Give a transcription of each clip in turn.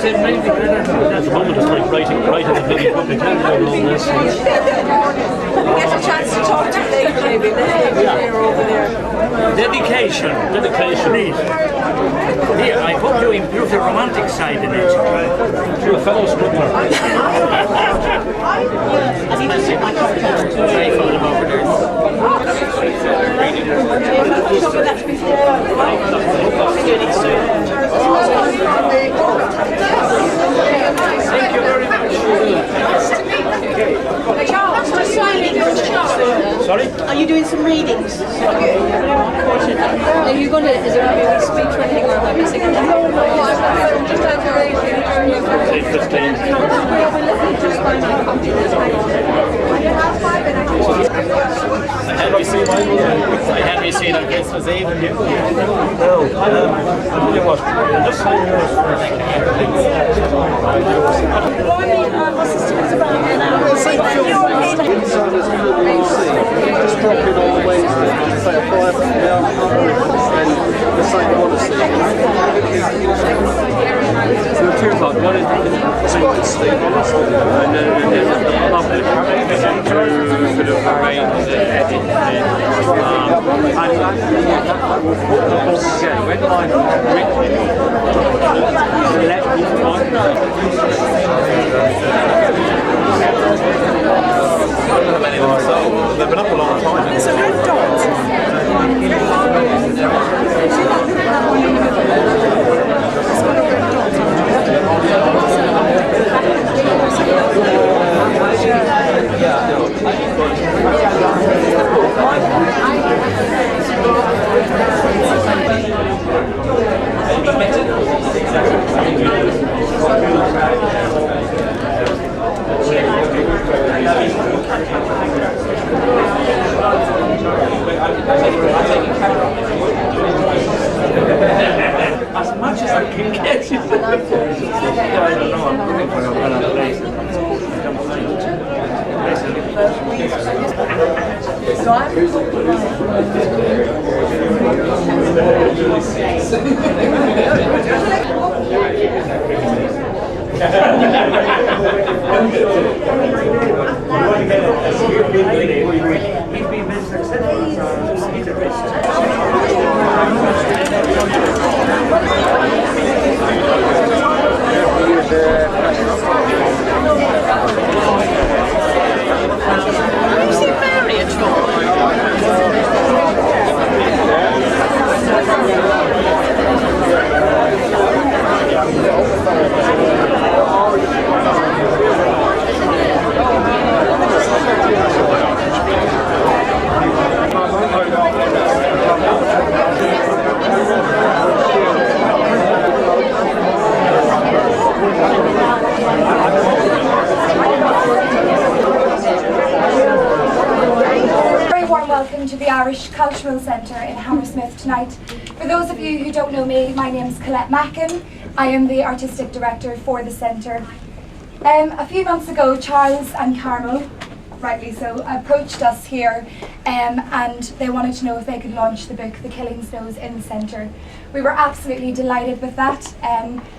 say maybe at the moment it's like writing the bloody public health about all this. We get a chance to talk to you later, maybe. They're over there. Dedication. Here, I hope you improve the romantic side in it. You're a fellow smuggler. Thank you very much. Charles, just signing your chart. Sorry? Are you doing some readings? Are you going to, is there a speech or anything, or am I missing anything? No, I'm just answering. 15. I had me seen on Christmas Eve. No, I'll tell you what, just sign yours first. Just drop in on Wednesday, just say a 5 down and the same you want to see. So 2 o'clock, one is Steve Hollister, and then public sort of arrange the edit. When I'm written, let me they've been up a long time. There's a red dot. As much as I can get you. I don't know, I'm looking for a better place. Welcome to the Irish Cultural Centre in Hammersmith tonight. For those of you who don't know me, my name is Colette Mackin. I am the Artistic Director for the Centre. A few months ago, Charles and Carmel, rightly so, approached us here and they wanted to know if they could launch the book The Killing Snows in the Centre. We were absolutely delighted with that.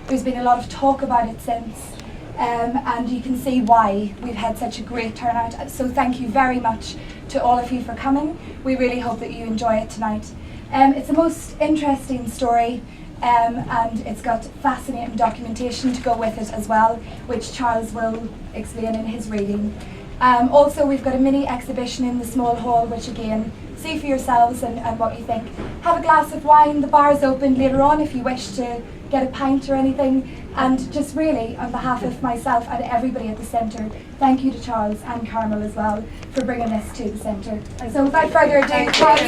There's been a lot of talk about it since. And you can see why we've had such a great turnout. So thank you very much to all of you for coming. We really hope that you enjoy it tonight. It's the most interesting story and it's got fascinating documentation to go with it as well, which Charles will explain in his reading. Also, we've got a mini exhibition in the small hall, which again, see for yourselves and what you think. Have a glass of wine, the bar's open later on if you wish to get a pint or anything. And just really, on behalf of myself and everybody at the Centre, thank you to Charles and Carmel as well for bringing this to the Centre. So without further ado, Charles.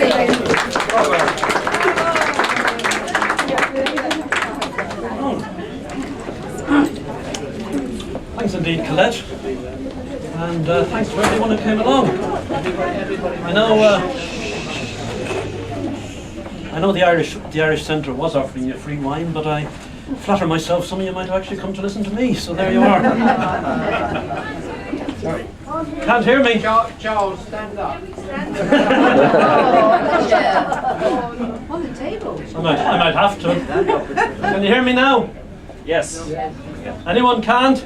Thanks indeed, Colette. And thanks to everyone who came along. I know the Irish Centre was offering you free wine, but I flatter myself some of you might actually come to listen to me, so there you are. Sorry. Can't hear me. Charles, stand up. On the table. I might have to. Can you hear me now? Yes. Anyone can't?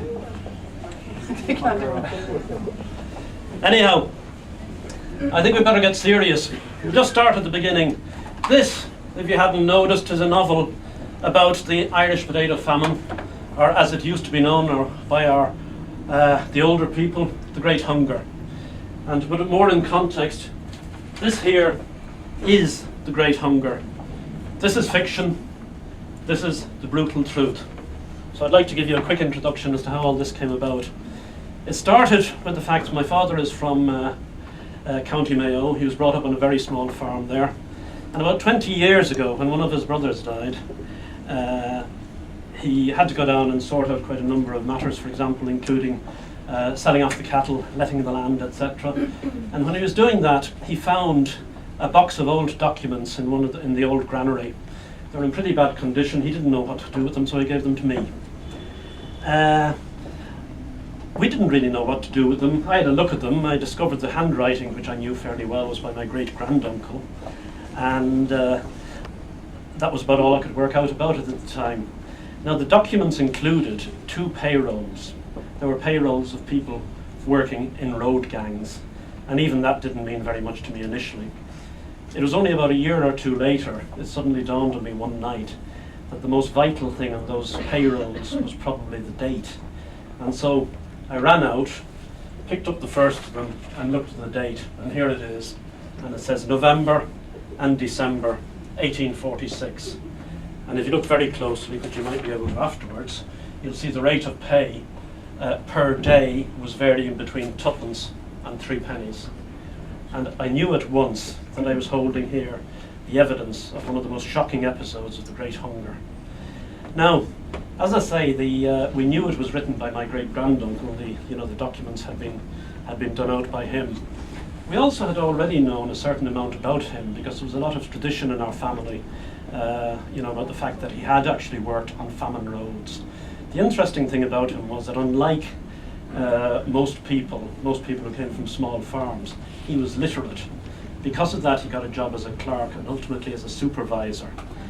Anyhow, I think we better get serious. We'll just start at the beginning. This, if you hadn't noticed, is a novel about the Irish potato famine, or as it used to be known, or by the older people, the Great Hunger. And to put it more in context, this here is the Great Hunger. This is fiction. This is the brutal truth. So I'd like to give you a quick introduction as to how all this came about. It started with the fact my father is from County Mayo. He was brought up on a very small farm there. And about 20 years ago, when one of his brothers died, he had to go down and sort out quite a number of matters, for example, including selling off the cattle, letting the land, etc. And when he was doing that, he found a box of old documents in the old granary. They were in pretty bad condition. He didn't know what to do with them, so he gave them to me. We didn't really know what to do with them. I had a look at them. I discovered the handwriting, which I knew fairly well, was by my great-granduncle. And that was about all I could work out about it at the time. Now, the documents included 2 payrolls. There were payrolls of people working in road gangs, and even that didn't mean very much to me initially. It was only about a year or 2 later, it suddenly dawned on me one night that the most vital thing on those payrolls was probably the date. And so I ran out, picked up the first of them, and looked at the date, and here it is. And it says November and December 1846. And if you look very closely, which you might be able to afterwards, you'll see the rate of pay per day was varying between 2pence and 3 pennies. And I knew at once that I was holding here the evidence of one of the most shocking episodes of the Great Hunger. Now, as I say, we knew it was written by my great-granduncle. The documents had been done out by him. We also had already known a certain amount about him because there was a lot of tradition in our family, about the fact that he had actually worked on famine roads. The interesting thing about him was that unlike most people who came from small farms, he was literate. Because of that, he got a job as a clerk and ultimately as a supervisor.